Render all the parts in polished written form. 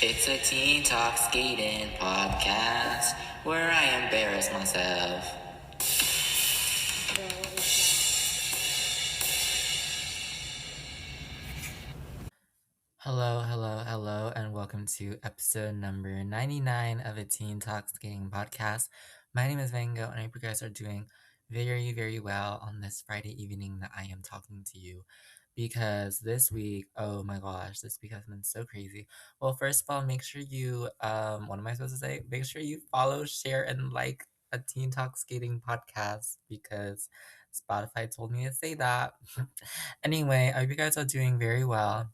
It's a teen talk skating podcast where I embarrass myself. Hello, hello, hello, and welcome to episode number 99 of a Teen Talk Skating podcast. My name is Vango, and I hope you guys are doing very, very well on this Friday evening that I am talking to you. Because this week, oh my gosh, this week has been so crazy. Well, first of all, make sure you, what am I supposed to say? Make sure you follow, share, and like a Teen Talk Skating podcast because Spotify told me to say that. Anyway, I hope you guys are doing very well.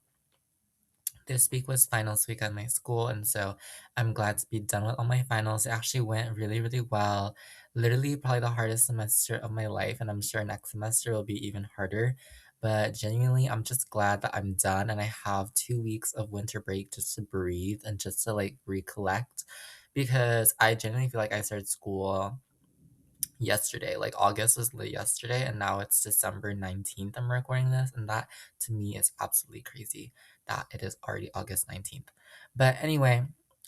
This week was finals week at my school, and so I'm glad to be done with all my finals. It actually went really, really well. Literally, probably the hardest semester of my life, and I'm sure next semester will be even harder. But genuinely, I'm just glad that I'm done and I have 2 weeks of winter break just to breathe and just to like recollect because I genuinely feel like I started school yesterday. Like August was yesterday, and now it's December 19th. I'm recording this, and that to me is absolutely crazy that it is already August 19th. But anyway,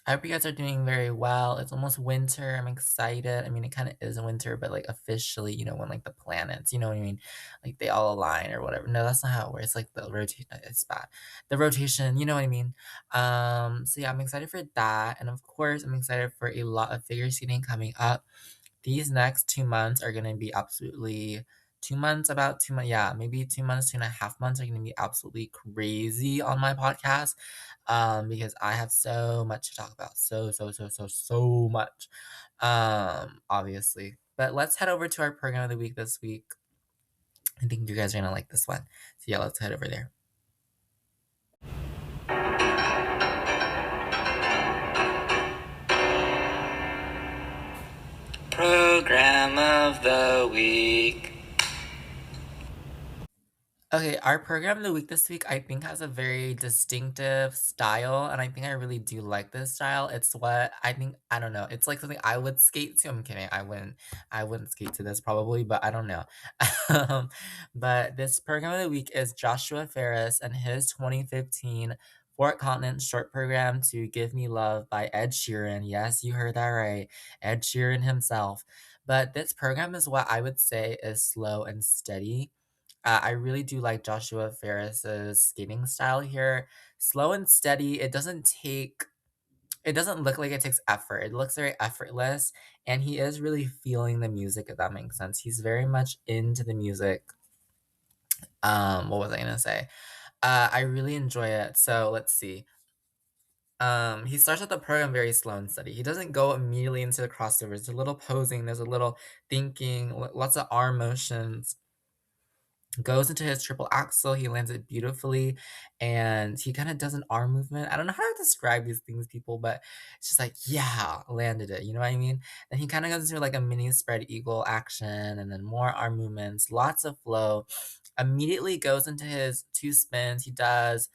I hope you guys are doing very well. It's almost winter. I'm excited. I mean, it kind of is winter, but like officially, when like the planets, you know what I mean? Like they all align or whatever. No, that's not how it works. Like the rotation, it's bad. The rotation, you know what I mean? So yeah, I'm excited for that. And of course, I'm excited for a lot of figure skating coming up. These next 2 months are gonna be absolutely 2 months, about 2 months, yeah, maybe 2 months, 2.5 months are gonna be absolutely crazy on my podcast. Because I have so much to talk about. So much. Obviously. But let's head over to our program of the week this week. I think you guys are gonna like this one. So yeah, let's head over there. Program of the week. Okay, our program of the week this week, I think, has a very distinctive style, and I think I really do like this style. It's what I think. I don't know. It's like something I would skate to. I'm kidding. I wouldn't skate to this probably, but I don't know. um, but this program of the week is Joshua Ferris and his 2015 Fort Continent short program to "Give Me Love" by Ed Sheeran. Yes, you heard that right, Ed Sheeran himself. But this program is what I would say is slow and steady. I really do like Joshua Ferris's skating style here. Slow and steady. It doesn't look like it takes effort. It looks very effortless. And he is really feeling the music, if that makes sense. He's very much into the music. What was I gonna say? I really enjoy it. So let's see. He starts out the program very slow and steady. He doesn't go immediately into the crossovers. There's a little posing, there's a little thinking, lots of arm motions, goes into his triple axel. He lands it beautifully, and he kind of does an arm movement. I don't know how to describe these things, people, but it's just like, yeah, landed it. You know what I mean? Then he kind of goes into like a mini spread eagle action, and then more arm movements, lots of flow. Immediately goes into his two spins. He does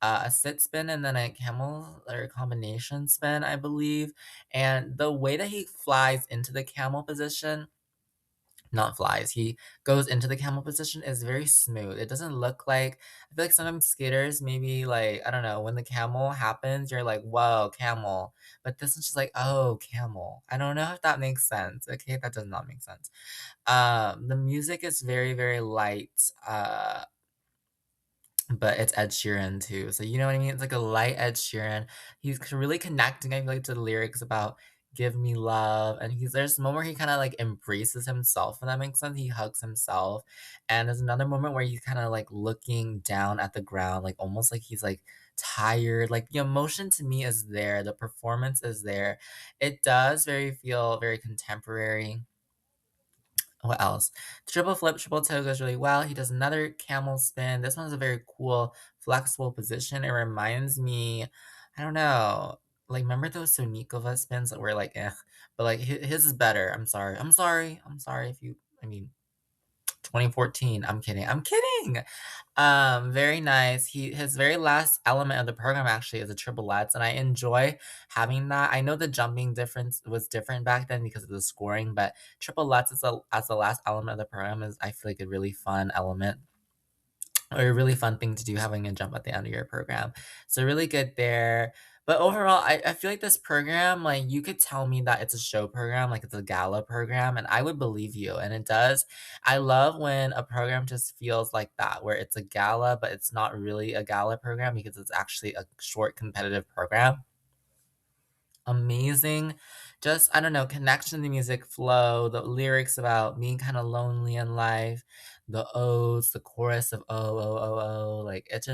a sit spin and then a camel or combination spin, I believe. And the way that he flies into the camel position, not flies. He goes into the camel position is very smooth. It doesn't look like, I feel like sometimes skaters maybe like, I don't know, when the camel happens, you're like, whoa, camel. But this is just like, oh, camel. I don't know if that makes sense. Okay, that does not make sense. The music is very, very light. But it's Ed Sheeran too. So you know what I mean? It's like a light Ed Sheeran. He's really connecting, I feel like, to the lyrics about give me love. And there's a moment where he kind of like embraces himself, if that makes sense. He hugs himself. And there's another moment where he's kind of like looking down at the ground, like almost like he's like tired. Like the emotion to me is there. The performance is there. It does feel very contemporary. What else? Triple flip, triple toe goes really well. He does another camel spin. This one's a very cool, flexible position. It reminds me, I don't know, like remember those Sonikova spins that were like, eh, but like his is better. I'm sorry. I'm sorry if you. I mean, 2014. I'm kidding. I'm kidding. Very nice. His very last element of the program actually is a triple Lutz, and I enjoy having that. I know the jumping difference was different back then because of the scoring, but triple Lutz as the last element of the program is, I feel like, a really fun element or a really fun thing to do, having a jump at the end of your program. So really good there. But overall, I feel like this program, like, you could tell me that it's a show program, like, it's a gala program, and I would believe you, and it does. I love when a program just feels like that, where it's a gala, but it's not really a gala program because it's actually a short competitive program. Amazing. Just, I don't know, connection to music flow, the lyrics about being kind of lonely in life, the odes, the chorus of oh, oh, oh, oh. Like it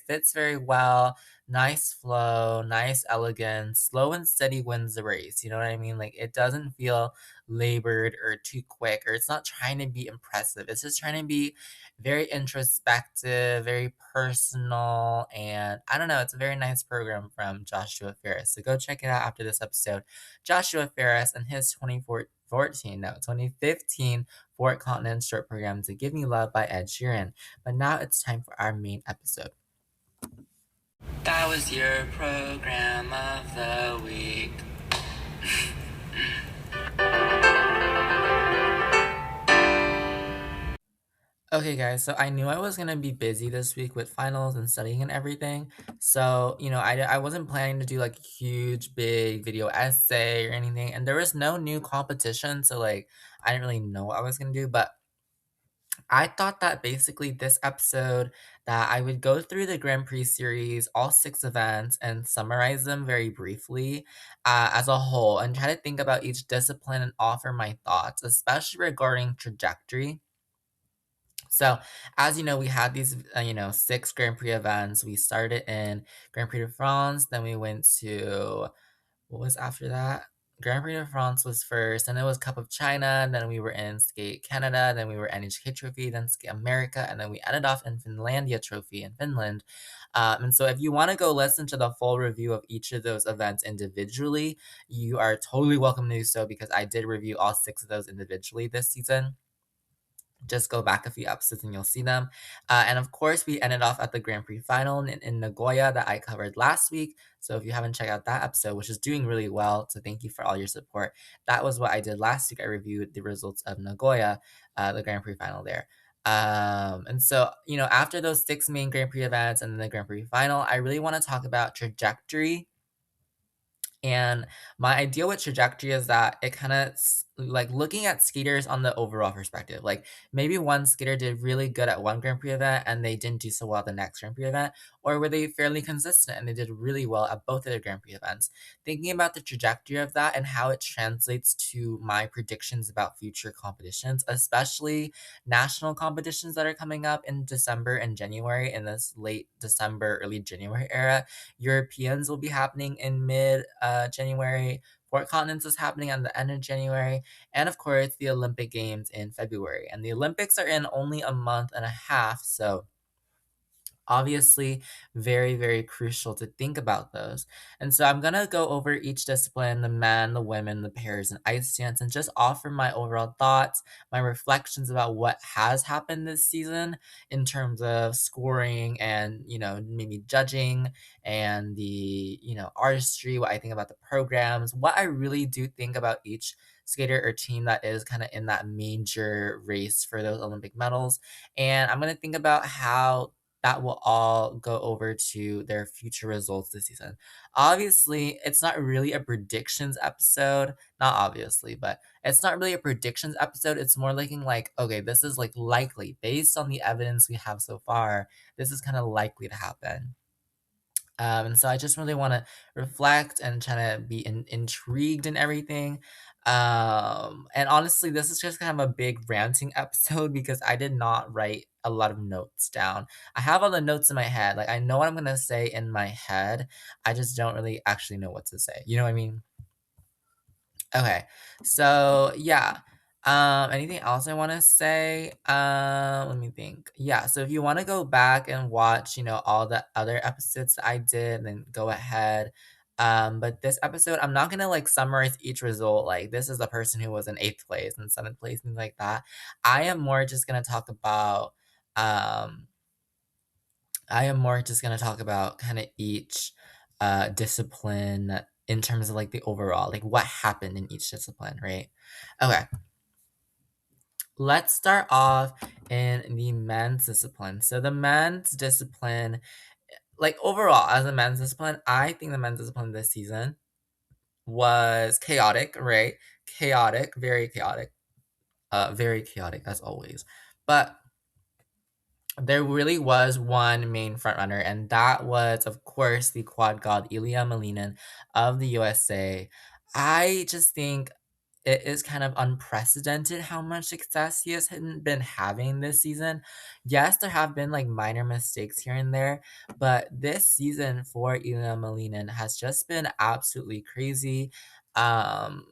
fits very well. Nice flow, nice elegance, slow and steady wins the race. You know what I mean? Like it doesn't feel labored or too quick, or it's not trying to be impressive. It's just trying to be very introspective, very personal, and I don't know, it's a very nice program from Joshua Ferris. So go check it out after this episode. Joshua Ferris and his 2015 Four Continents short program to Give Me Love by Ed Sheeran. But now it's time for our main episode. That was your program of the week. Okay, guys, so I knew I was gonna be busy this week with finals and studying and everything. So, I wasn't planning to do like a huge, big video essay or anything. And there was no new competition. So, like, I didn't really know what I was gonna do. But I thought that basically this episode that I would go through the Grand Prix series, all six events, and summarize them very briefly as a whole and try to think about each discipline and offer my thoughts, especially regarding trajectory. So, as you know, we had these, six Grand Prix events. We started in Grand Prix de France, then we went to, what was after that? Grand Prix de France was first, and it was Cup of China, then we were in Skate Canada, then we were NHK Trophy, then Skate America, and then we ended off in Finlandia Trophy in Finland. And so, if you want to go listen to the full review of each of those events individually, you are totally welcome to do so because I did review all six of those individually this season. Just go back a few episodes and you'll see them. And of course, we ended off at the Grand Prix Final in Nagoya that I covered last week. So if you haven't checked out that episode, which is doing really well, so thank you for all your support. That was what I did last week. I reviewed the results of Nagoya, the Grand Prix Final there. And so, after those six main Grand Prix events and then the Grand Prix Final, I really want to talk about trajectory. And my idea with trajectory is that it kind of like looking at skaters on the overall perspective. Like maybe one skater did really good at one Grand Prix event and they didn't do so well at the next Grand Prix event, or were they fairly consistent and they did really well at both of their Grand Prix events? Thinking about the trajectory of that and how it translates to my predictions about future competitions, especially national competitions that are coming up in December and January in this late December, early January era. Europeans will be happening in mid January. Four Continents is happening at the end of January. And of course, the Olympic Games in February. And the Olympics are in only a month and a half. So obviously very, very crucial to think about those. And so I'm going to go over each discipline, the men, the women, the pairs, and ice dance, and just offer my overall thoughts, my reflections about what has happened this season in terms of scoring and, maybe judging and the, artistry, what I think about the programs, what I really do think about each skater or team that is kind of in that major race for those Olympic medals. And I'm going to think about how that will all go over to their future results this season. Obviously, it's not really a predictions episode. Not obviously, but it's not really a predictions episode. It's more looking like, okay, this is like likely based on the evidence we have so far. This is kind of likely to happen. And so I just really want to reflect and try to be intrigued in everything. And honestly, this is just kind of a big ranting episode because I did not write a lot of notes down. I have all the notes in my head. Like I know what I'm gonna say in my head. I just don't really actually know what to say. You know what I mean? Okay. So yeah. Anything else I want to say? Let me think. Yeah, so if you want to go back and watch, all the other episodes that I did, then go ahead. But this episode, I'm not gonna like summarize each result, like this is the person who was in eighth place and seventh place, things like that. I am more just gonna talk about um I am more just gonna talk about kind of each discipline in terms of like the overall, like what happened in each discipline, right? Okay, let's start off in the men's discipline. So the men's discipline, like overall as a men's discipline, I think the men's discipline this season was chaotic, right? Chaotic, very chaotic as always. But there really was one main frontrunner, and that was, of course, the quad god Ilya Malinin of the USA. I just think it is kind of unprecedented how much success he has been having this season. Yes, there have been like minor mistakes here and there, but this season for Ilya Malinin has just been absolutely crazy. Um,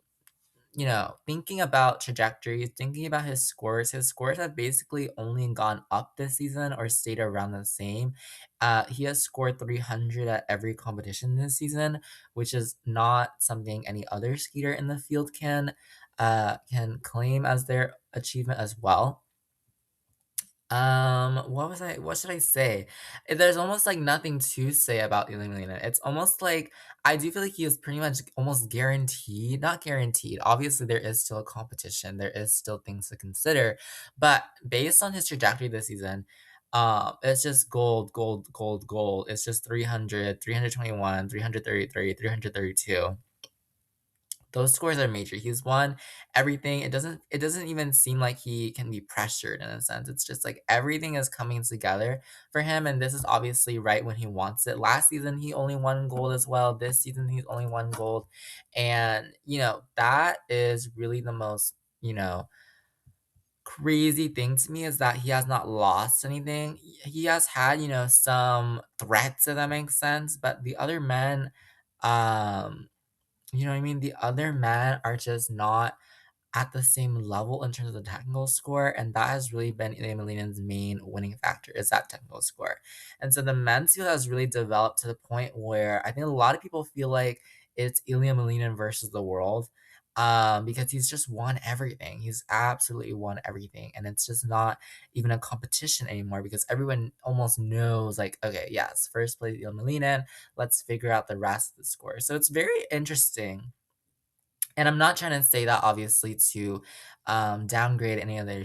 thinking about trajectories, thinking about his scores have basically only gone up this season or stayed around the same. He has scored 300 at every competition this season, which is not something any other skater in the field can claim as their achievement as well. What should I say? There's almost like nothing to say about Illuminated. It's almost like I do feel like he is pretty much almost guaranteed, not guaranteed. Obviously, there is still a competition, there is still things to consider, but based on his trajectory this season, it's just gold, gold, gold, gold. It's just 300, 321, 333, 332. Those scores are major. He's won everything. It doesn't even seem like he can be pressured in a sense. It's just like everything is coming together for him, and this is obviously right when he wants it. Last season he only won gold as well. This season he's only won gold. And that is really the most, crazy thing to me is that he has not lost anything. He has had, some threats, if that makes sense. But the other men, um, you know what I mean? The other men are just not at the same level in terms of the technical score, and that has really been Ilya Milinen's main winning factor is that technical score. And so the men's field has really developed to the point where I think a lot of people feel like it's Ilya Milinen versus the world. Because he's just won everything. He's absolutely won everything. And it's just not even a competition anymore because everyone almost knows, like, okay, yes, first place Ilya Milinen. Let's figure out the rest of the score. So it's very interesting, and I'm not trying to say that obviously to downgrade any of their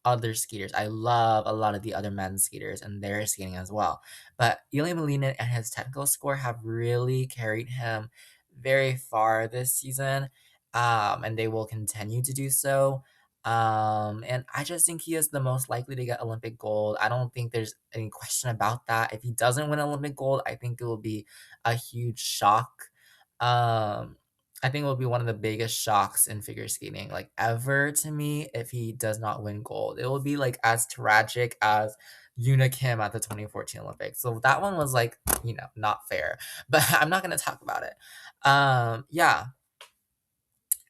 other skaters. I love a lot of the other men's skaters and their skating as well. But Ilya Molina and his technical score have really carried him very far this season, and they will continue to do so. And I just think he is the most likely to get Olympic gold. I don't think there's any question about that. If he doesn't win Olympic gold, I think it will be a huge shock. Um, I think it will be one of the biggest shocks in figure skating, like, ever to me if he does not win gold. It will be, like, as tragic as Yuna Kim at the 2014 Olympics. So that one was, like, not fair, but I'm not gonna talk about it. Yeah.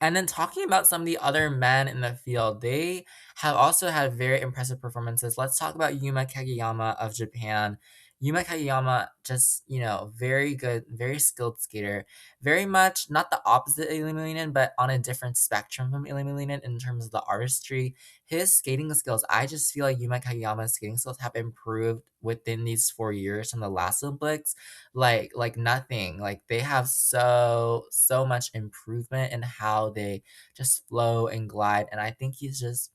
And then talking about some of the other men in the field, they have also had very impressive performances. Let's talk about Yuma Kageyama of Japan. Yuma Kageyama, just, very good, very skilled skater. Very much not the opposite of Illuminated, but on a different spectrum from Illuminated in terms of the artistry. His skating skills, I just feel like Yuma Kageyama's skating skills have improved within these 4 years from the last Olympics like nothing. Like, they have so much improvement in how they just flow and glide, and I think he's just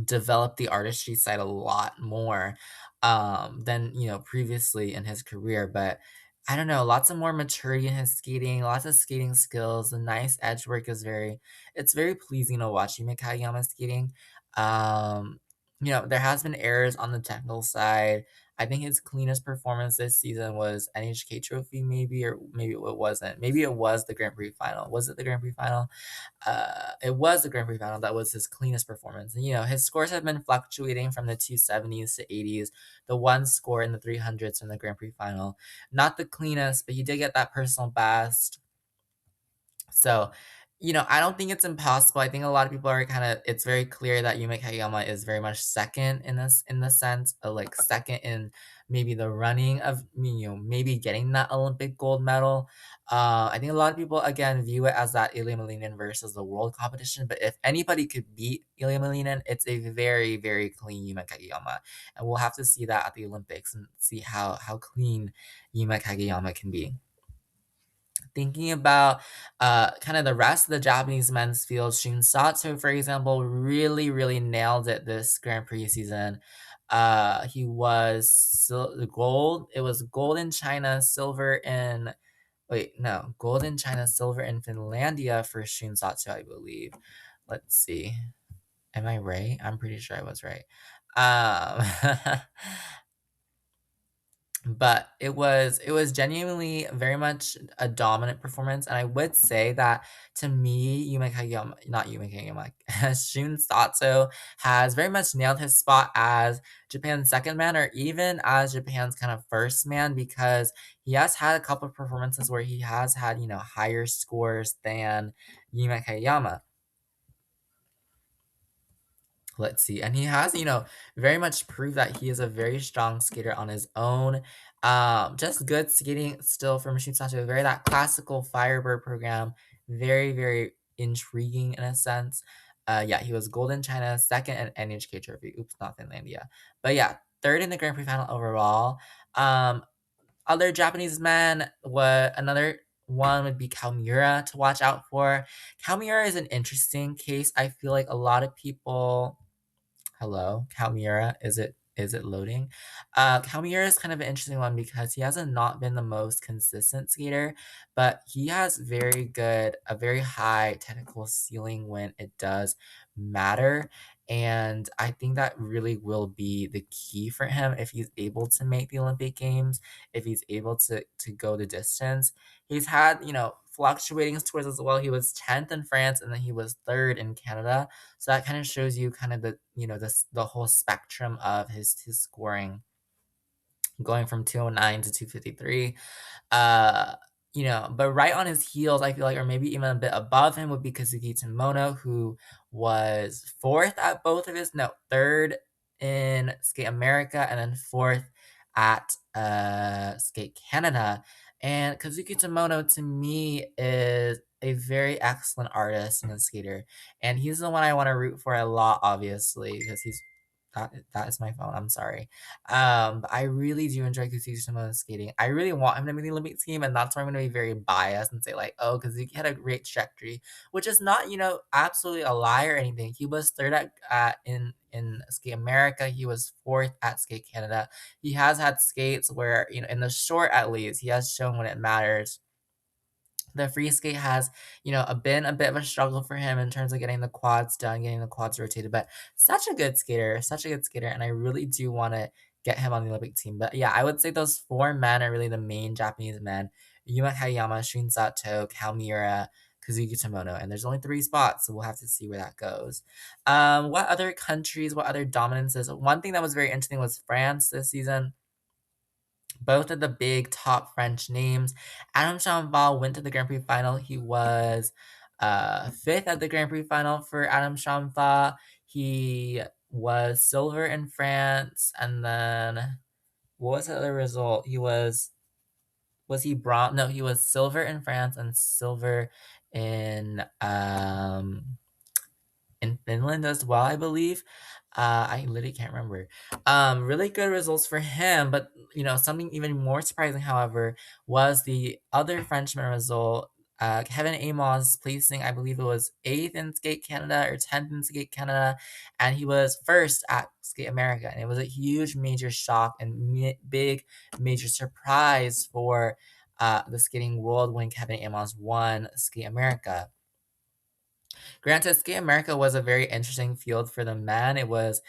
developed the artistry side a lot more than previously in his career. But I don't know, lots of more maturity in his skating, lots of skating skills. The nice edge work is very pleasing to watch Yumi Kageyama skating. There has been errors on the technical side. I think his cleanest performance this season was NHK Trophy, maybe, or maybe it wasn't. Maybe it was the Grand Prix Final. Was it the Grand Prix Final? It was the Grand Prix Final that was his cleanest performance. And, his scores have been fluctuating from the 270s to 80s. The one score in the 300s from the Grand Prix Final. Not the cleanest, but he did get that personal best. So, I don't think it's impossible. I think a lot of people are it's very clear that Yuma Kageyama is very much second in the sense of, like, second in maybe the running of, maybe getting that Olympic gold medal. I think a lot of people again view it as that Ilya Malinin versus the world competition. But if anybody could beat Ilya Malinin, it's a very, very clean Yuma Kageyama. And we'll have to see that at the Olympics and see how clean Yuma Kageyama can be. Thinking about kind of the rest of the Japanese men's field, Shun Sato, for example, really, really nailed it this Grand Prix season. He was gold. It was gold in China, silver in wait, no, gold in China, silver in Finlandia for Shunsatsu, I believe. Let's see. Am I right? I'm pretty sure I was right. Um, but it was genuinely very much a dominant performance, and I would say that to me, Yume Kageyama, not Yume Kageyama, Shun Satsu has very much nailed his spot as Japan's second man, or even as Japan's kind of first man, because he has had a couple of performances where he has had higher scores than Yume Kageyama. Let's see. And he has, very much proved that he is a very strong skater on his own. Just good skating still from Machine Sato. Very that classical Firebird program. Very, very intriguing in a sense. Yeah, he was gold in China, second at NHK Trophy. Oops, not Finlandia. But yeah, third in the Grand Prix final overall. Other Japanese men, what another one would be Kalmura to watch out for. Kalmura is an interesting case. I feel like a lot of people. Hello, Kalmira. Is it loading? Kalmira is kind of an interesting one because he hasn't not been the most consistent skater, but he has a very high technical ceiling when it does matter. And I think that really will be the key for him if he's able to make the Olympic Games, if he's able to go the distance. He's had, fluctuating scores as well. He was 10th in France and then he was third in Canada. So that kind of shows you kind of the whole spectrum of his scoring going from 209 to 253. Uh, but right on his heels, I feel like, or maybe even a bit above him, would be Kazuki Tomono, who was fourth at both of his, no, third in Skate America, and then fourth at Skate Canada. And Kazuki Tomono, to me, is a very excellent artist and a skater. And he's the one I want to root for a lot, obviously, because that is my phone. I'm sorry. But I really do enjoy Kazuki skating. I really want him to make the Olympic team, and that's why I'm going to be very biased and say like, oh, Kazuki had a great trajectory, which is not absolutely a lie or anything. He was third in Skate America. He was fourth at Skate Canada. He has had skates where in the short at least he has shown when it matters. The free skate has, been a bit of a struggle for him in terms of getting the quads done, getting the quads rotated, but such a good skater, and I really do want to get him on the Olympic team. But yeah, I would say those four men are really the main Japanese men: Yuma Hayama, Shun Sato, Kalmira, Kazuki Tomono, and there's only three spots, so we'll have to see where that goes. What other countries, what other dominances? One thing that was very interesting was France this season. Both of the big top French names. Adam Chamval went to the Grand Prix final. He was fifth at the Grand Prix final for Adam Chamval. He was silver in France, and then what was the other result? Was he bronze? No, he was silver in France and silver in Finland as well, I believe. I literally can't remember. Really good results for him, but something even more surprising, however, was the other Frenchman result. Kevin Amos placing, I believe it was eighth in Skate Canada or 10th in Skate Canada, and he was first at Skate America. And it was a huge, major shock and big, major surprise for the skating world when Kevin Amos won Skate America. Granted, Skate America was a very interesting field for the men. It was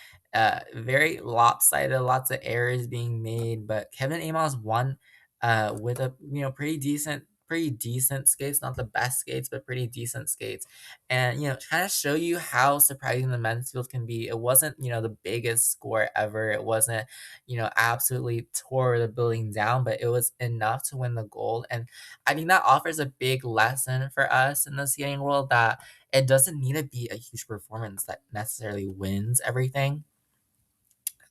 very lopsided, lots of errors being made, but Kevin Amos won with a pretty decent skates, not the best skates, but pretty decent skates. And kind of show you how surprising the men's field can be. It wasn't, the biggest score ever. It wasn't, absolutely tore the building down, but it was enough to win the gold. And I think that offers a big lesson for us in the skating world that it doesn't need to be a huge performance that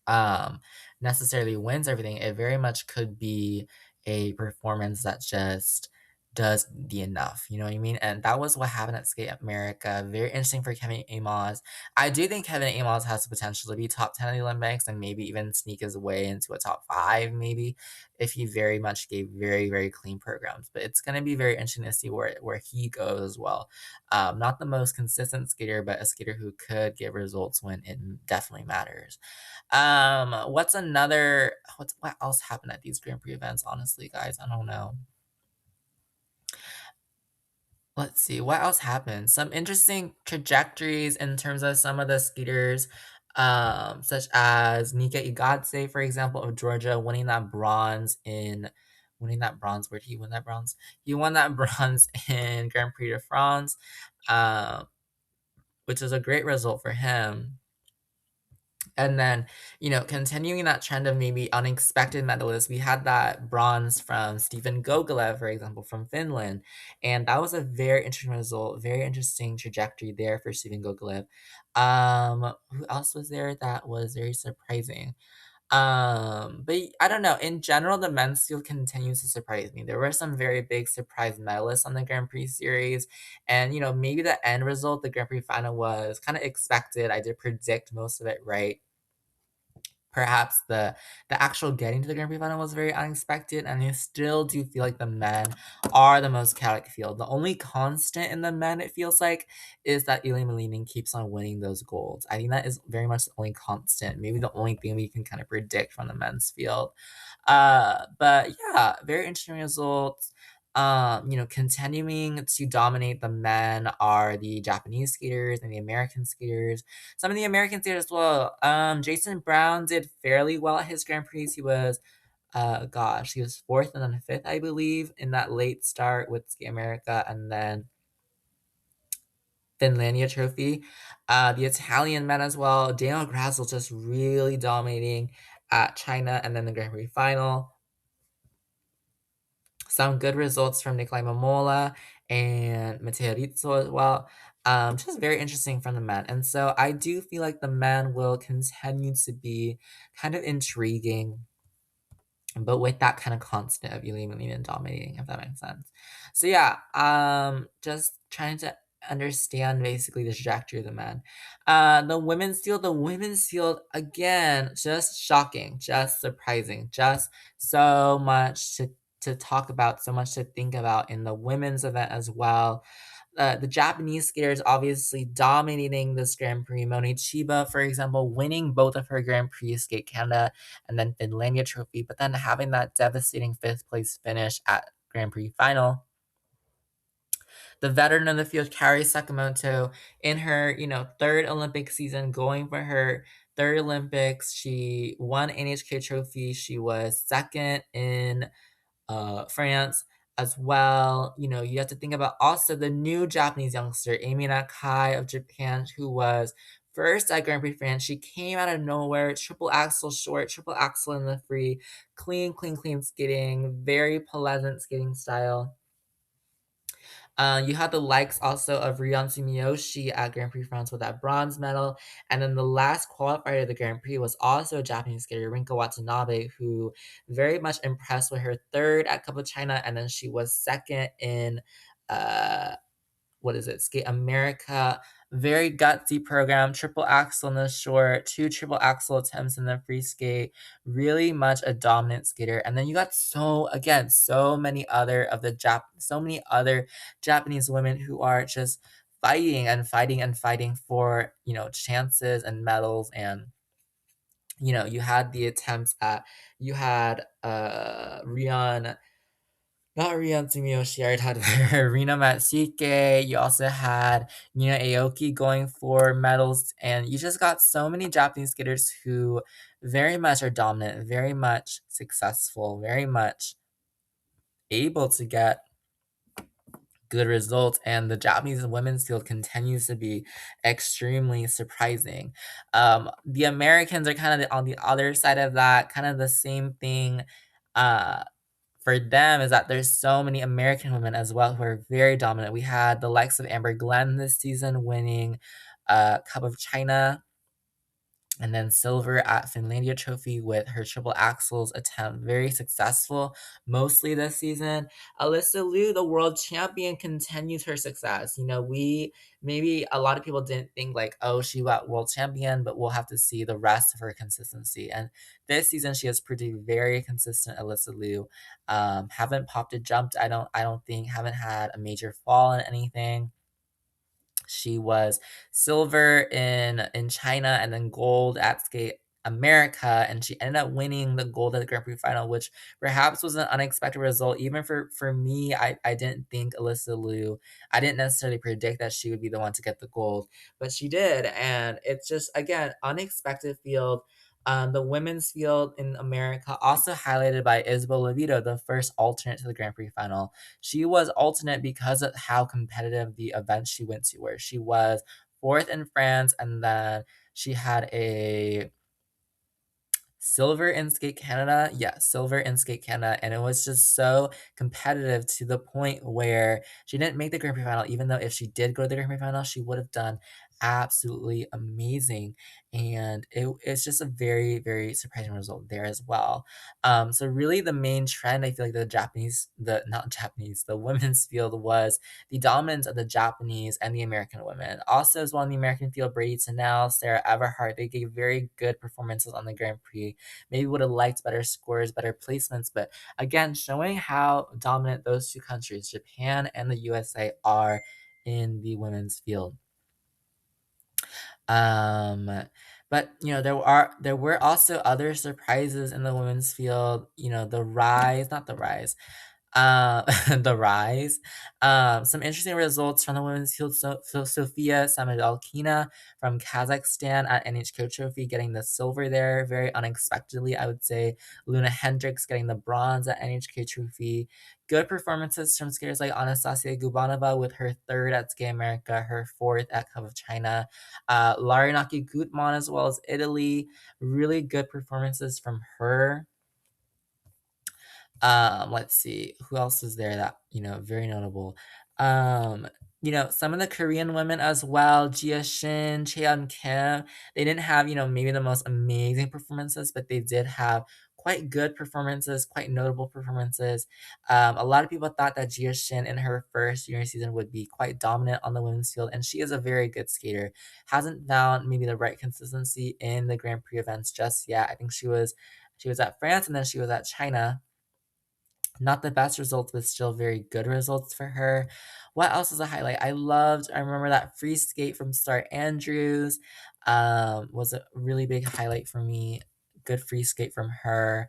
um necessarily wins everything. It very much could be a performance that just does the enough, you know what I mean? And that was what happened at Skate America. Very interesting for Kevin Amos. I do think Kevin Amos has the potential to be top 10 in the Olympics and maybe even sneak his way into a top 5, maybe, if he very much gave very, very clean programs. But it's going to be very interesting to see where he goes as well. Not the most consistent skater, but a skater who could get results when it definitely matters. What else happened at these Grand Prix events? Honestly, guys, I don't know. Let's see, what else happened? Some interesting trajectories in terms of some of the skaters, such as Nika Igatse, for example, of Georgia, winning that bronze. Where did he win that bronze? He won that bronze in Grand Prix de France, um, which is a great result for him. And then, continuing that trend of maybe unexpected medalists, we had that bronze from Stephen Gogolev, for example, from Finland. And that was a very interesting result, very interesting trajectory there for Stephen Gogolev. Who else was there that was very surprising? But I don't know. In general, the men's field continues to surprise me. There were some very big surprise medalists on the Grand Prix series, and maybe the end result, the Grand Prix final, was kind of expected. I did predict most of it right. Perhaps the actual getting to the Grand Prix final was very unexpected, and I still do feel like the men are the most chaotic field. The only constant in the men, it feels like, is that Ilya Malinin keeps on winning those golds. I think that is very much the only constant, maybe the only thing we can kind of predict from the men's field. But yeah, very interesting results. Continuing to dominate the men are the Japanese skaters and the American skaters. Some of the American skaters as well. Jason Brown did fairly well at his Grand Prix. He was fourth and then fifth, I believe, in that late start with Ski America and then Finlandia Trophy. The Italian men as well. Daniel Grassel just really dominating at China and then the Grand Prix final. Some good results from Nikolai Momola and Matteo Rizzo as well. Just very interesting from the men. And so I do feel like the men will continue to be kind of intriguing, but with that kind of constant of eliminating and dominating, if that makes sense. So yeah, just trying to understand basically the trajectory of the men. The women's field again, just shocking, just surprising, just so much to talk about, so much to think about in the women's event as well. The Japanese skaters obviously dominating this Grand Prix. Moni Chiba, for example, winning both of her Grand Prix Skate Canada and then Finlandia Trophy, but then having that devastating fifth place finish at Grand Prix Final. The veteran of the field, Kari Sakamoto, in her third Olympic season, going for her third Olympics, she won NHK Trophy. She was second in France as well. You have to think about also the new Japanese youngster, Amy Nakai of Japan, who was first at Grand Prix France. She came out of nowhere, triple axel short, triple axel in the free, clean, clean, clean skating, very pleasant skating style. You had the likes also of Ryan Sumiyoshi at Grand Prix France with that bronze medal. And then the last qualifier of the Grand Prix was also Japanese skater Rinka Watanabe, who very much impressed with her third at Cup of China. And then she was second in uh, Skate America. Very gutsy program, triple axel in the short, 2 triple axel attempts in the free skate. Really much a dominant skater. And then you got so many other Japanese women who are just fighting and fighting and fighting for, chances and medals. And you had Rian not Rian Sumiyoshi, I already talked about her. Rina Matsuke. You also had Nina Aoki going for medals. And you just got so many Japanese skaters who very much are dominant, very much successful, very much able to get good results. And the Japanese women's field continues to be extremely surprising. The Americans are kind of on the other side of that, kind of the same thing. For them is that there's so many American women as well who are very dominant. We had the likes of Amber Glenn this season winning Cup of China and then silver at Finlandia Trophy with her triple axels attempt. Very successful, mostly this season. Alyssa Liu, the world champion, continues her success. We maybe a lot of people didn't think like, oh, she got world champion, but we'll have to see the rest of her consistency. And this season, she has pretty very consistent. Alyssa Liu, haven't popped or jumped. I don't think. Haven't had a major fall in anything. She was silver in China and then gold at Skate America, and she ended up winning the gold at the Grand Prix final, which perhaps was an unexpected result. Even for me, I didn't think Alyssa Liu, I didn't necessarily predict that she would be the one to get the gold, but she did. And it's just, again, unexpected field. The women's field in America also highlighted by Isabel Levito, the first alternate to the Grand Prix final. She was alternate because of how competitive the event she went to, where she was fourth in France, and then she had a silver in Skate Canada. Yeah, silver in Skate Canada. And it was just so competitive to the point where she didn't make the Grand Prix final, even though if she did go to the Grand Prix final, she would have done absolutely amazing. And it's just a very, very surprising result there as well. So really the main trend, I feel like the not Japanese, the women's field was the dominance of the Japanese and the American women. Also as well in the American field, Brady Tennell, Sarah Everhart, they gave very good performances on the Grand Prix. Maybe would have liked better scores, better placements, but again, showing how dominant those two countries, Japan and the USA, are in the women's field. Um, but there were also other surprises in the women's field. The rise, not the rise, the rise. Some interesting results from the women's field. Sofia Samadalkina from Kazakhstan at NHK Trophy getting the silver there very unexpectedly, I would say. Luna Hendricks getting the bronze at NHK Trophy. Good performances from skaters like Anastasia Gubanova with her third at Skate America, her fourth at Cup of China. Larinaki Gutman as well as Italy. Really good performances from her. Let's see who else is there that very notable. Um, some of the Korean women as well, Jia Shin, Cheon Kim. They didn't have maybe the most amazing performances, but they did have quite good performances, quite notable performances. A lot of people thought that Jia Shin in her first junior season would be quite dominant on the women's field, and she is a very good skater. Hasn't found maybe the right consistency in the Grand Prix events just yet. I think she was at France and then she was at China. Not the best results, but still very good results for her. What else is a highlight? I remember that free skate from Star Andrews was a really big highlight for me. Good free skate from her.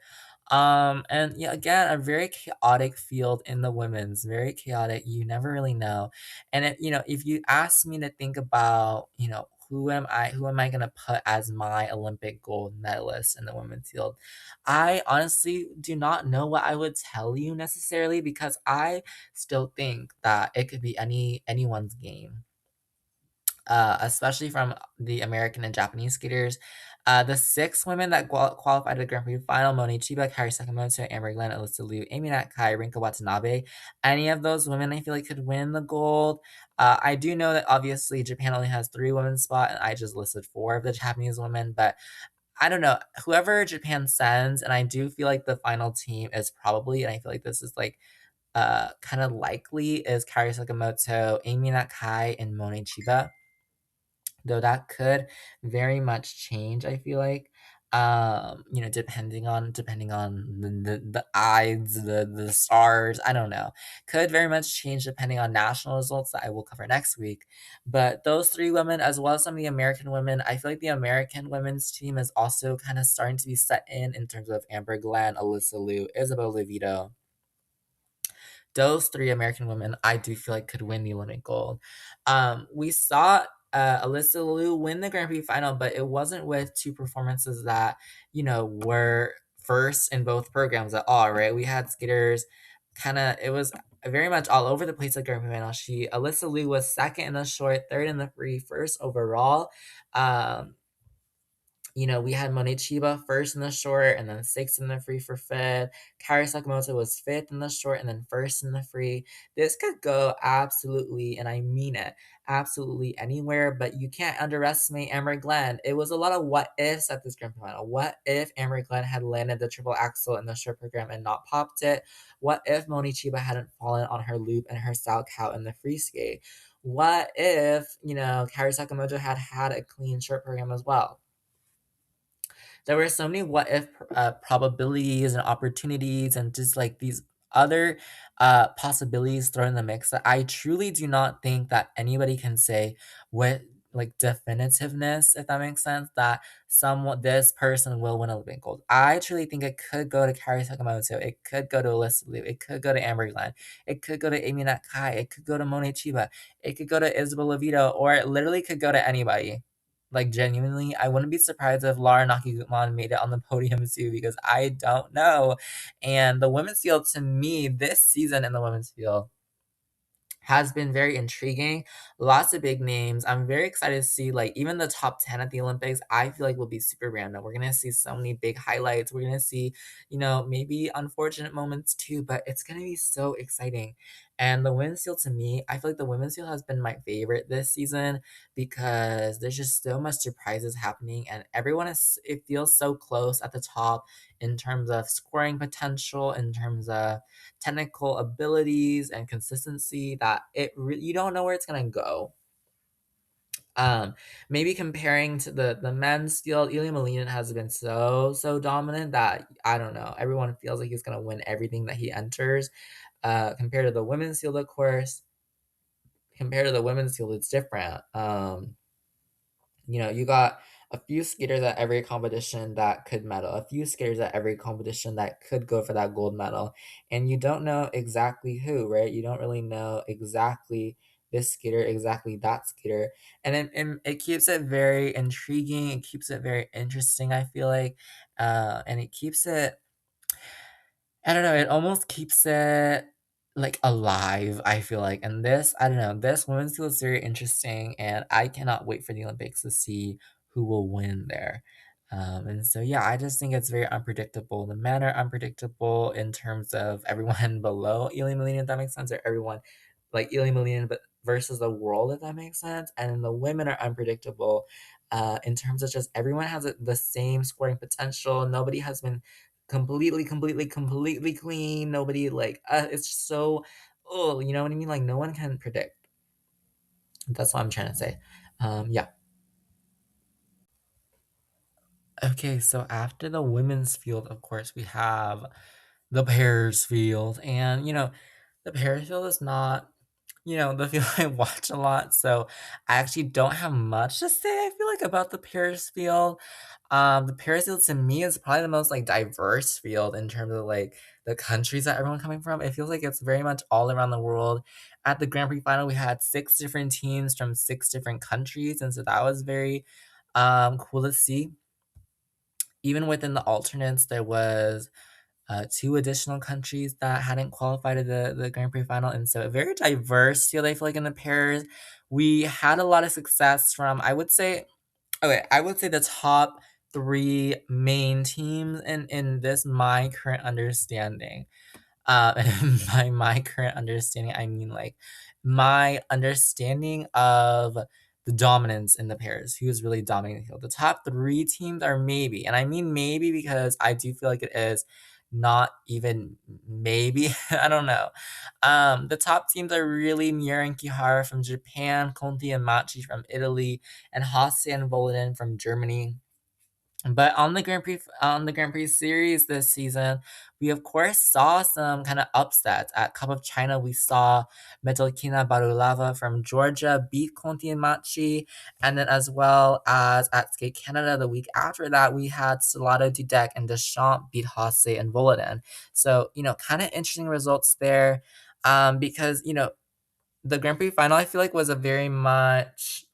And yeah, again, a very chaotic field in the women's, very chaotic. You never really know. And if you ask me to think about, who am I gonna put as my Olympic gold medalist in the women's field? I honestly do not know what I would tell you necessarily because I still think that it could be anyone's game, especially from the American and Japanese skaters. The six women that qualified to the Grand Prix final: Moni Chiba, Kairi Sakamoto, Amber Glenn, Alyssa Liu, Amy Nakai, Rinka Watanabe. Any of those women I feel like could win the gold. I do know that obviously Japan only has three women's spot, and I just listed four of the Japanese women, but I don't know. Whoever Japan sends, and I do feel like the final team is probably, and I feel like this is like kind of likely, is Kairi Sakamoto, Amy Nakai, and Mone Chiba. Though that could very much change, I feel like. Depending on the odds, the stars, I don't know. Could very much change depending on national results that I will cover next week. But those three women, as well as some of the American women, I feel like the American women's team is also kind of starting to be set in terms of Amber Glenn, Alyssa Liu, Isabel Levito. Those three American women, I do feel like could win the Olympic gold. We saw Alyssa Liu win the Grand Prix final, but it wasn't with two performances that were first in both programs at all. Right? We had skaters it was very much all over the place at Grand Prix final. Alyssa Liu was second in the short, third in the free, first overall. We had Monichiba first in the short and then sixth in the free for fifth. Kari Sakamoto was fifth in the short and then first in the free. This could go absolutely, and I mean it, absolutely anywhere, but you can't underestimate Emery Glenn. It was a lot of what ifs at this Grand Prix final. What if Emery Glenn had landed the triple axel in the short program and not popped it? What if Monichiba hadn't fallen on her loop and her style cow in the free skate? What if, Kari Sakamoto had had a clean short program as well? There were so many what if probabilities and opportunities and just like these other possibilities thrown in the mix that I truly do not think that anybody can say with like definitiveness, if that makes sense, that someone this person will win Olympic gold. I truly think it could go to Kari Sakamoto, it could go to Alyssa Liu, it could go to Amber Glenn, it could go to Amy Nakai, it could go to Monet Chiba, it could go to Isabel Levito, or it literally could go to anybody. Like, genuinely, I wouldn't be surprised if Lara Nakiguman made it on the podium too, because I don't know. And the women's field, to me, this season in the women's field has been very intriguing. Lots of big names. I'm very excited to see like even the top 10 at the Olympics. I feel like will be super random. We're gonna see so many big highlights. We're gonna see, maybe unfortunate moments too, but it's gonna be so exciting. And the women's field to me, I feel like the women's field has been my favorite this season because there's just so much surprises happening and everyone is it feels so close at the top in terms of scoring potential, in terms of technical abilities and consistency that you don't know where it's gonna go. Maybe comparing to the men's field, Ilya Malinin has been so dominant that I don't know. Everyone feels like he's gonna win everything that he enters. Compared to the women's field, of course, compared to the women's field, it's different. You got a few skaters at every competition that could medal, a few skaters at every competition that could go for that gold medal. And you don't know exactly who, right? You don't really know exactly this skater, exactly that skater. And it keeps it very intriguing. It keeps it very interesting, I feel like. And it keeps it I don't know, it almost keeps it, like, alive, I feel like, and this I don't know, this women's field is very interesting, and I cannot wait for the Olympics to see who will win there. And so, yeah, I just think it's very unpredictable. The men are unpredictable in terms of everyone below Ealing Malina, if that makes sense, or everyone like Ealing Malina, but versus the world, if that makes sense, and then the women are unpredictable, in terms of just everyone has, the same scoring potential, nobody has been completely clean. Nobody like it's just so oh, you know what I mean? Like no one can predict. That's what I'm trying to say. Yeah. Okay, so after the women's field, of course, we have the pairs field, and the pairs field is not the field I watch a lot, so I actually don't have much to say, I feel like, about the Paris field. The Paris field to me is probably the most like diverse field in terms of like the countries that everyone coming from. It feels like it's very much all around the world. At the Grand Prix final, we had six different teams from six different countries, and so that was very cool to see. Even within the alternates, there was two additional countries that hadn't qualified to the Grand Prix final, and so a very diverse field. I feel like in the pairs, we had a lot of success from. I would say the top three main teams in this my current understanding. And by my current understanding, I mean like my understanding of the dominance in the pairs, who is really dominating the field. The top three teams are maybe, and I mean maybe because I do feel like it is not even maybe. I don't know. The top teams are really Miura and Kihara from Japan, Conti and Machi from Italy, and Hasse and Volodin from Germany. But on the Grand Prix series this season, we of course saw some kind of upsets. At Cup of China, we saw Metalkina Barulava from Georgia beat Conti and Machi, and then as well as at Skate Canada the week after that, we had Salado Dudek and Deschamps beat Hasse and Volodin. So kind of interesting results there, because the Grand Prix final I feel like was a very much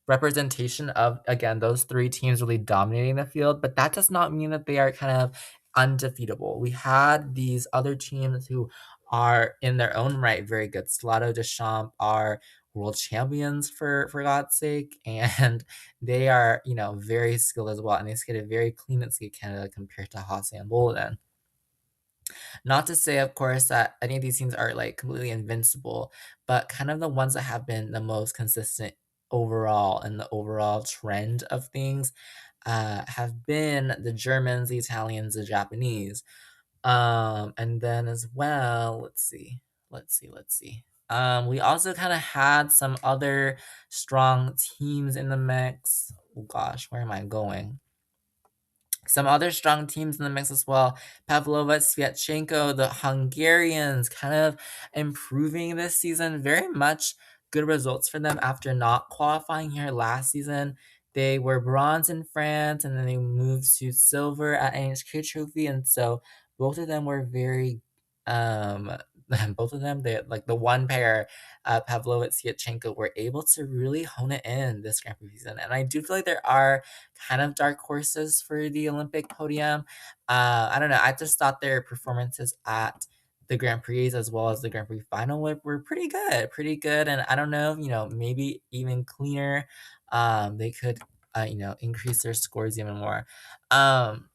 representation of, again, those three teams really dominating the field, but that does not mean that they are kind of undefeatable. We had these other teams who are in their own right very good. Slato Deschamps are world champions for God's sake, and they are, very skilled as well, and they skated very clean at Skate Canada compared to Haase and Bolden. Not to say, of course, that any of these teams are like completely invincible, but kind of the ones that have been the most consistent overall in the overall trend of things have been the Germans, the Italians, the Japanese. And then as well, let's see. We also kind of had some other strong teams in the mix. Oh gosh, where am I going? Some other strong teams in the mix as well. Pavlova, Sviatchenko, the Hungarians kind of improving this season. Very much good results for them after not qualifying here last season. They were bronze in France and then they moved to silver at NHK Trophy. And so both of them were very both of them, they like the one pair, Pavlova and Sviatchenko, were able to really hone it in this Grand Prix season. And I do feel like there are kind of dark horses for the Olympic podium. I don't know. I just thought their performances at the Grand Prix as well as the Grand Prix final were pretty good. And I don't know, maybe even cleaner. They could, increase their scores even more. Um,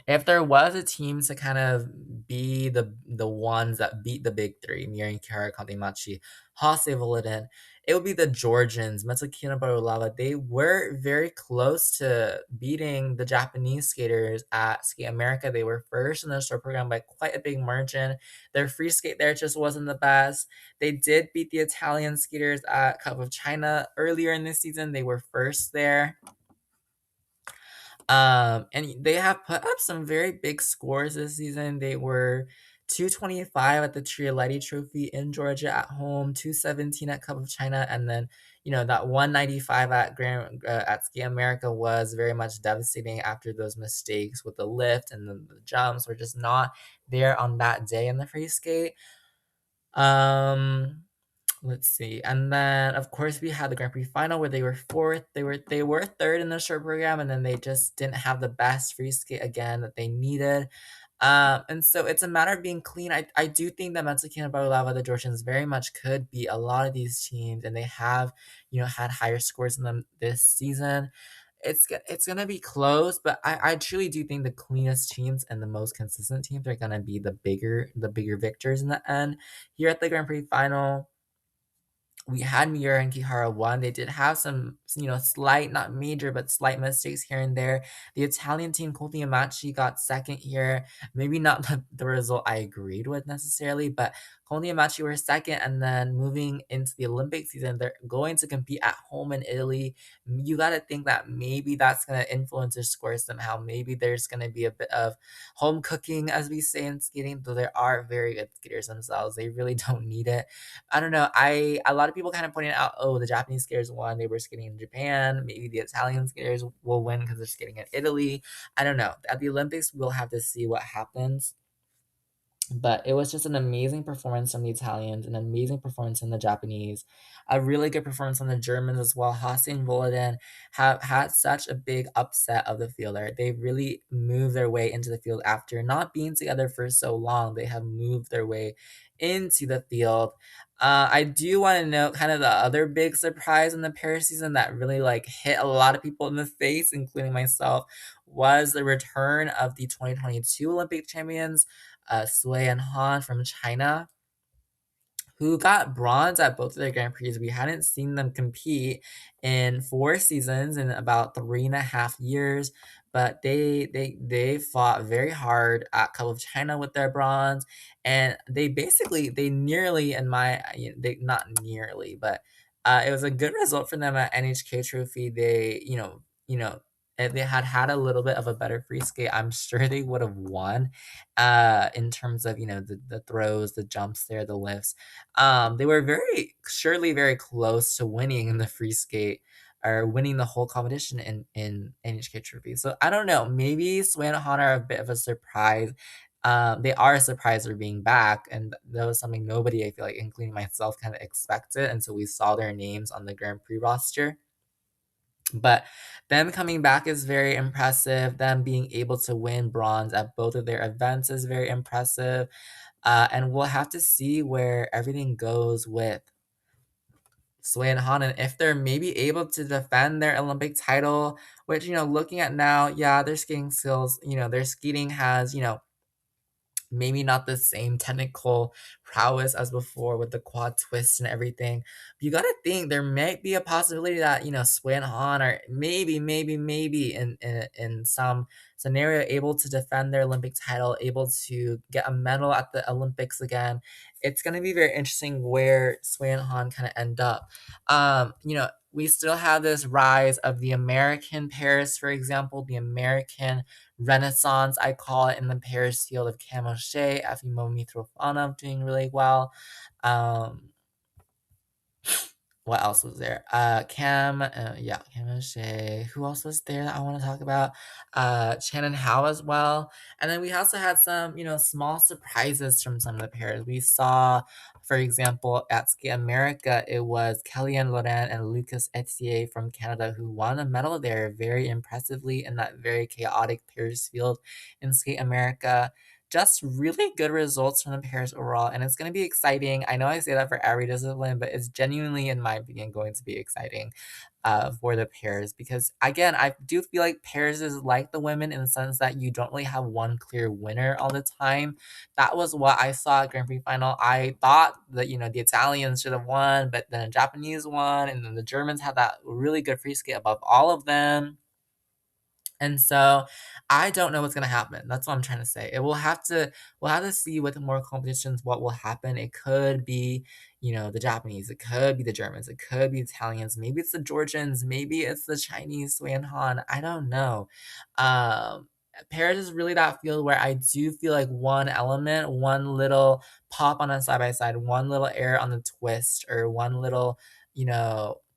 if there was a team to kind of be the ones that beat the big three, Mirin, Kara, Kantemachi, Hase, Volodin, it would be the Georgians, Metsukina, Barulava. They were very close to beating the Japanese skaters at Skate America. They were first in the short program by quite a big margin. Their free skate there just wasn't the best. They did beat the Italian skaters at Cup of China earlier in this season. They were first there. And they have put up some very big scores this season. They were 225 at the Trialetti Trophy in Georgia at home, 217 at Cup of China, and then that 195 at at Ski America was very much devastating after those mistakes with the lift and the jumps were just not there on that day in the free skate. Um, Let's see. And then of course we had the Grand Prix final where they were fourth. They were third in the short program, and then they just didn't have the best free skate again that they needed. And so it's a matter of being clean. I do think that Mexican and Barulava, the Georgians, very much could beat a lot of these teams, and they have, had higher scores than them this season. It's gonna be close, but I truly do think the cleanest teams and the most consistent teams are gonna be the bigger victors in the end. Here at the Grand Prix final, we had Miura and Kihara won. They did have some, slight, not major, but slight mistakes here and there. The Italian team, Conti Amachi, got second here. Maybe not the result I agreed with necessarily, but Conti Amachi were second. And then moving into the Olympic season, they're going to compete at home in Italy. You got to think that maybe that's going to influence their scores somehow. Maybe there's going to be a bit of home cooking, as we say in skating, though there are very good skaters themselves. They really don't need it. I don't know. A lot of people kind of pointed out, oh, the Japanese skaters won. They were skating in Japan. Maybe the Italian skaters will win because they're skating in Italy. I don't know. At the Olympics, we'll have to see what happens. But it was just an amazing performance from the Italians, an amazing performance from the Japanese, a really good performance from the Germans as well. Hasse and Volodin have had such a big upset of the fielder. They really moved their way into the field after not being together for so long. They have moved their way into the field. I do want to note kind of the other big surprise in the Paris season that really like hit a lot of people in the face, including myself, was the return of the 2022 Olympic champions, Sui and Han from China, who got bronze at both of their Grand Prix. We hadn't seen them compete in 4 seasons in about 3.5 years, but they fought very hard at Cup of China with their bronze, and they nearly, in my, they not nearly, but it was a good result for them at NHK Trophy. They, if they had had a little bit of a better free skate, I'm sure they would have won. In terms of the throws, the jumps there, the lifts, they were very surely very close to winning in the free skate or winning the whole competition in NHK Trophy. So I don't know. Maybe Swan and Han are a bit of a surprise. They are a surprise for being back, and that was something nobody, I feel like, including myself, kind of expected until we saw their names on the Grand Prix roster. But them coming back is very impressive. Them being able to win bronze at both of their events is very impressive. And we'll have to see where everything goes with Sway and Han, and if they're maybe able to defend their Olympic title, which, looking at now, yeah, their skating skills, their skating has, maybe not the same technical prowess as before with the quad twist and everything. But you gotta think there might be a possibility that, Sway and Han are maybe in some scenario able to defend their Olympic title, able to get a medal at the Olympics again. It's gonna be very interesting where Sway and Han kind of end up. We still have this rise of the American pairs, for example, the American renaissance, I call it, in the pairs field of Cam O'Shea, Efimomi Trofanov doing really well. Um, what else was there? Cam O'Shea. Who else was there that I want to talk about? Shannon Howe as well. And then we also had some, small surprises from some of the pairs. We saw, for example, at Skate America, it was Kellyanne Laurent and Lucas Etier from Canada who won a medal there very impressively in that very chaotic pairs field in Skate America. Just really good results from the pairs overall, and it's going to be exciting. I know I say that for every discipline, but it's genuinely, in my opinion, going to be exciting for the pairs because, again, I do feel like pairs is like the women in the sense that you don't really have one clear winner all the time. That was what I saw at Grand Prix Final. I thought that, the Italians should have won, but then the Japanese won, and then the Germans had that really good free skate above all of them. And so I don't know what's gonna happen. That's what I'm trying to say. We'll have to see with more competitions what will happen. It could be, the Japanese, it could be the Germans, it could be Italians, maybe it's the Georgians, maybe it's the Chinese, Wei and Han. I don't know. Um Paris is really that field where I do feel like one element, one little pop on a side by side, one little air on the twist, or one little,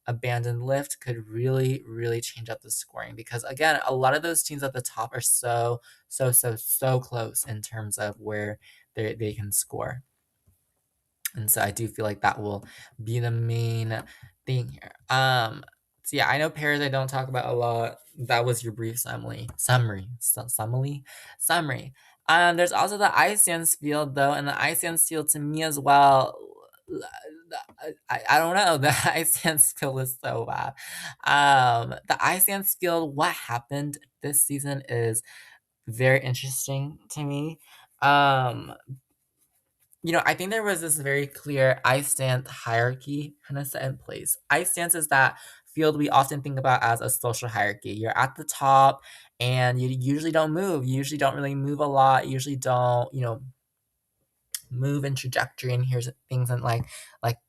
abandoned lift could really, really change up the scoring because, again, a lot of those teams at the top are so close in terms of where they can score. And so I do feel like that will be the main thing here. So yeah, I know pairs I don't talk about a lot. That was your brief summary. There's also the ice dance field though, and the ice dance field to me as well. I don't know. The ice dance field is so bad. The ice dance field, what happened this season is very interesting to me. Um, I think there was this very clear ice dance hierarchy kind of set in place. Ice dance is that field we often think about as a social hierarchy. You're at the top and you usually don't move. You usually don't really move a lot. You usually don't, move in trajectory and here's things and like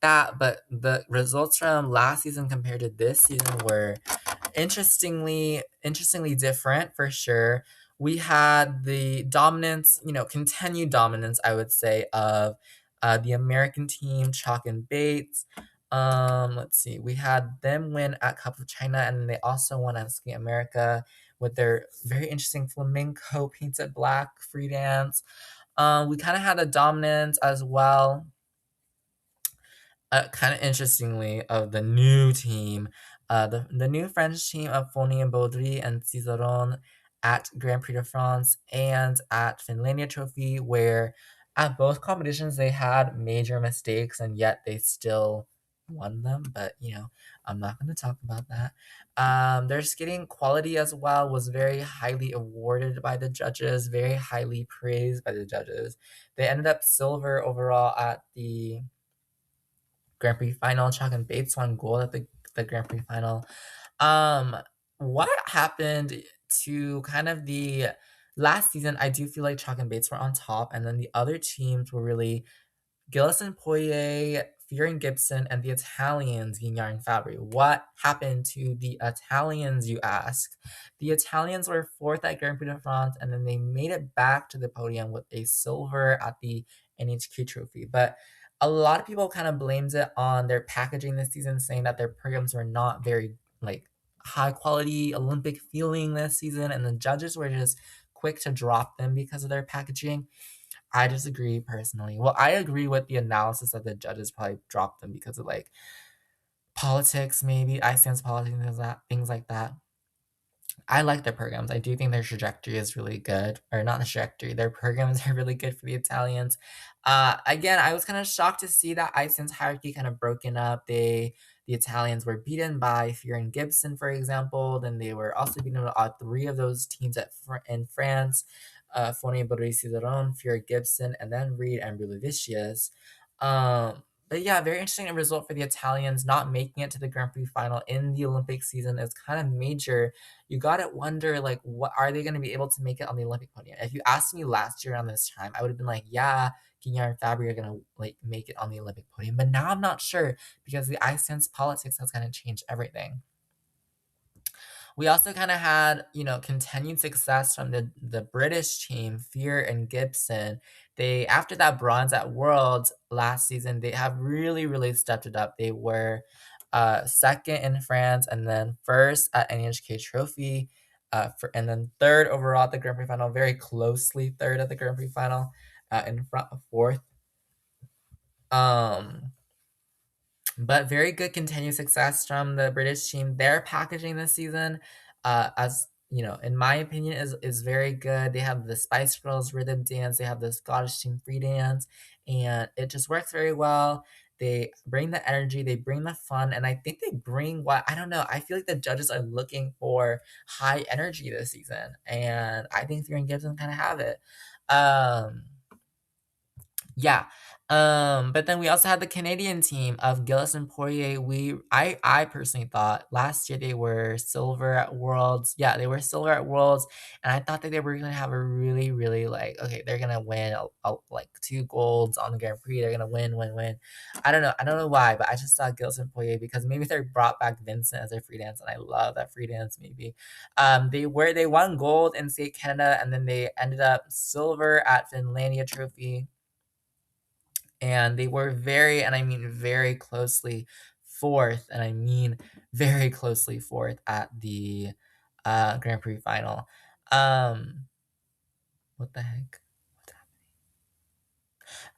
that. But the results from last season compared to this season were interestingly different for sure. We had the dominance, continued dominance, I would say, of the American team, Chalk and Bates. Let's see, we had them win at Cup of China, and then they also won at Ski America with their very interesting flamenco painted black free dance. We kind of had a dominance as well, kind of interestingly, of the new team, the new French team of Fournier and Baudry and Cizeron at Grand Prix de France and at Finlandia Trophy, where at both competitions they had major mistakes and yet they still won them. But I'm not going to talk about that. Their skating quality as well was very highly awarded by the judges, very highly praised by the judges. They ended up silver overall at the Grand Prix Final. Chalk and Bates won gold at the Grand Prix Final. Um, what happened to kind of the last season? I do feel like Chalk and Bates were on top, and then the other teams were really Gillis and Poirier, Fear and Gibson, and the Italians, Guignard and Fabry. What happened to the Italians, you ask? The Italians were fourth at Grand Prix de France, and then they made it back to the podium with a silver at the NHQ trophy. But a lot of people kind of blamed it on their packaging this season, saying that their programs were not very like high quality Olympic feeling this season, and the judges were just quick to drop them because of their packaging. I disagree personally. Well, I agree with the analysis that the judges probably dropped them because of like politics, maybe I sense politics, things like that. I like their programs. I do think their trajectory is really good, or not the trajectory. Their programs are really good for the Italians. Again, I was kind of shocked to see that Iceland's hierarchy kind of broken up. They the Italians were beaten by Fear and Gibson, for example. Then they were also beaten by all three of those teams in France. Fournier, Borisi, Cizeron, Fear Gibson, and then Reed and Brulivicius. But yeah, very interesting result for the Italians not making it to the Grand Prix final in the Olympic season is kind of major. You gotta wonder, like, what are they gonna be able to make it on the Olympic podium? If you asked me last year around this time, I would have been like, yeah, Guignac and Fabry are gonna like make it on the Olympic podium. But now I'm not sure because the ice dance politics has kind of changed everything. We also kind of had, continued success from the British team, Fear and Gibson. They after that bronze at Worlds last season, they have really, really stepped it up. They were second in France and then first at NHK Trophy, and then third overall at the Grand Prix final, very closely third at the Grand Prix final, in front of fourth. Um, but very good continued success from the British team. Their packaging this season, as you know, in my opinion, is very good. They have the Spice Girls rhythm dance, they have the Scottish team free dance, and it just works very well. They bring the energy, they bring the fun, and I think they bring what I don't know. I feel like the judges are looking for high energy this season, and I think Fear and Gibson kind of have it. Um, yeah. But then we also had the Canadian team of Gillis and Poirier. I personally thought last year they were silver at Worlds. Yeah, they were silver at Worlds, and I thought that they were gonna have a really, really like okay, they're gonna win like two golds on the Grand Prix. They're gonna win, win, win. I don't know why, but I just saw Gillis and Poirier because maybe they brought back Vincent as their free dance, and I love that free dance. Maybe, they won gold in State Canada, and then they ended up silver at Finlandia Trophy, and they were very, and I mean very closely fourth, and I mean very closely fourth at the Grand Prix final. Um, what the heck?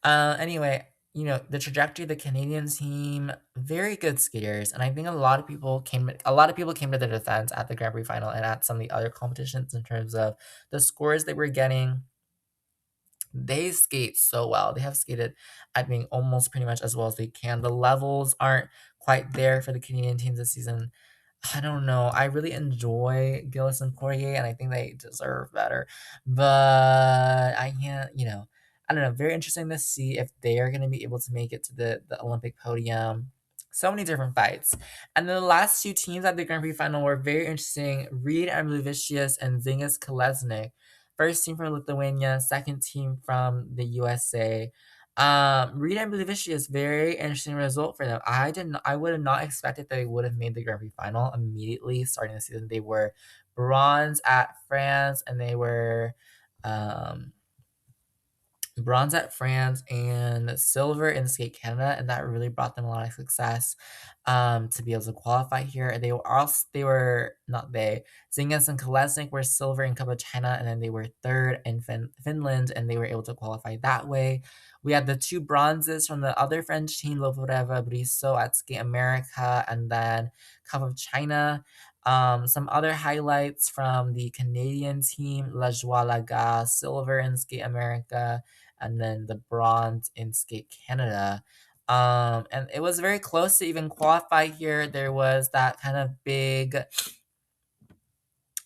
Anyway, the trajectory of the Canadian team, very good skaters, and I think a lot of people came to their defense at the Grand Prix final and at some of the other competitions in terms of the scores they were getting. They skate so well. They have skated, I think, almost pretty much as well as they can. The levels aren't quite there for the Canadian teams this season. I don't know. I really enjoy Gillis and Poirier, and I think they deserve better. But I can't, I don't know. Very interesting to see if they are going to be able to make it to the Olympic podium. So many different fights. And then the last two teams at the Grand Prix final were very interesting. Reed and Bluvicius and Zingas Kolesnik. First team from Lithuania, second team from the USA. Reed and Bluvicius, very interesting result for them. I would have not expected that they would have made the Grand Prix final immediately starting the season. They were bronze at France, and they were um, bronze at France and silver in Skate Canada, and that really brought them a lot of success to be able to qualify here. And they were not they Zingas and Kolesnik were silver in Cup of China, and then they were third in Finland, and they were able to qualify that way. We had the two bronzes from the other French team, Lovoreva Briso at Skate America, and then Cup of China. Some other highlights from the Canadian team: La Joie Laga, silver in Skate America, and then the bronze in Skate Canada. And it was very close to even qualify here. There was that kind of big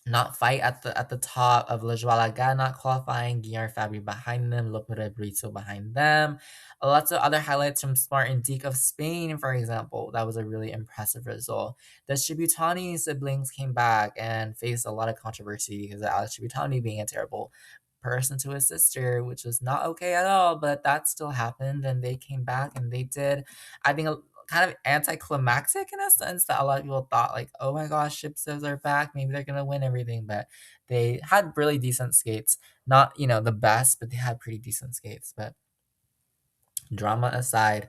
not fight at the top of La Joalaga not qualifying, Guillermo Fabry behind them, Lopere Brito behind them. Lots of other highlights from Smart and Deke of Spain, for example. That was a really impressive result. The Shibutani siblings came back and faced a lot of controversy because of Alex Shibutani being a terrible person to his sister, which was not okay at all, but that still happened, and they came back and they did, I think, kind of anticlimactic in a sense that a lot of people thought like, oh my gosh, Shipsos are back, maybe they're gonna win everything, but they had really decent skates. Not, the best, but they had pretty decent skates. But drama aside,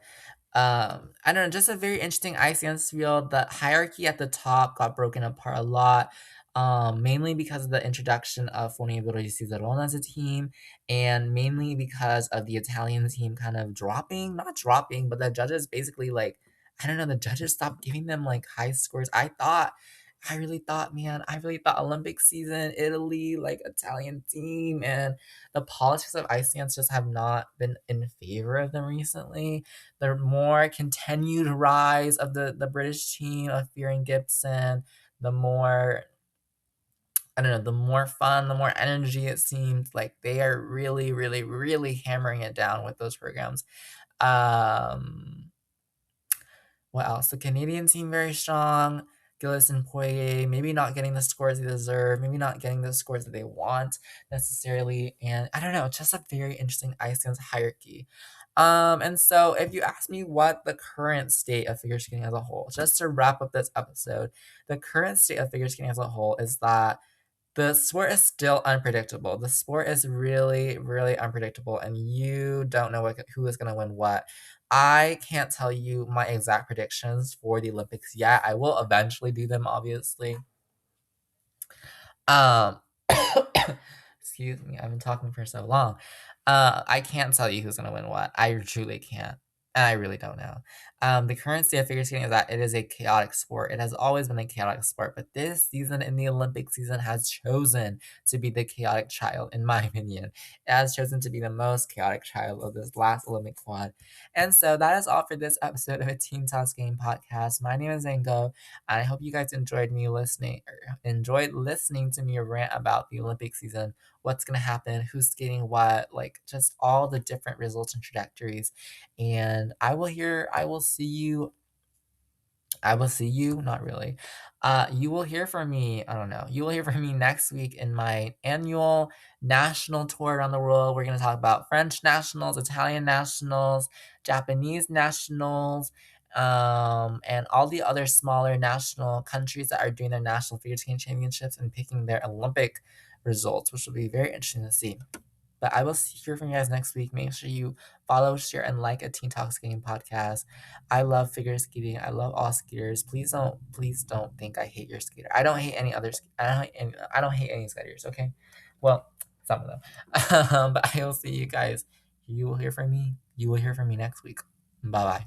I don't know, just a very interesting ice dance field. The hierarchy at the top got broken apart a lot, mainly because of the introduction of Fonibero Cicerone as a team, and mainly because of the Italian team kind of not dropping, but the judges basically like, I don't know, the judges stopped giving them like high scores. I really thought, man, I really thought Olympic season, Italy, like Italian team, and the politics of ice dance just have not been in favor of them recently. The more continued rise of the British team of Fear and Gibson, the more, I don't know, the more fun, the more energy it seems like they are really, really, really hammering it down with those programs. Um, what else? The Canadian team very strong. Gillis and Poirier maybe not getting the scores they deserve, maybe not getting the scores that they want necessarily, and I don't know, just a very interesting ice dance hierarchy. And so if you ask me what the current state of figure skating as a whole, just to wrap up this episode, the current state of figure skating as a whole is that the sport is still unpredictable. The sport is really, really unpredictable, and you don't know who is going to win what. I can't tell you my exact predictions for the Olympics yet. I will eventually do them, obviously. Um, excuse me, I've been talking for so long. I can't tell you who's gonna win what. I truly can't. And I really don't know. The current state of figure skating is that it is a chaotic sport. It has always been a chaotic sport, but this season in the Olympic season has chosen to be the chaotic child, in my opinion. It has chosen to be the most chaotic child of this last Olympic quad. And so that is all for this episode of a Teen Toss Game podcast. My name is Zango. I hope you guys enjoyed listening to me rant about the Olympic season, what's gonna happen, who's skating what, like just all the different results and trajectories. And I will see you, not really. You will hear from me. I don't know. You will hear from me next week in my annual national tour around the world. We're going to talk about French nationals, Italian nationals, Japanese nationals, and all the other smaller national countries that are doing their national figure skating championships and picking their Olympic results, which will be very interesting to see. But I will hear from you guys next week. Make sure you follow, share, and like a Teen Talk Skating podcast. I love figure skating. I love all skaters. Please don't think I hate your skater. I don't hate any other. I don't hate any skaters. Okay, well, some of them. But I will see you guys. You will hear from me. You will hear from me next week. Bye bye.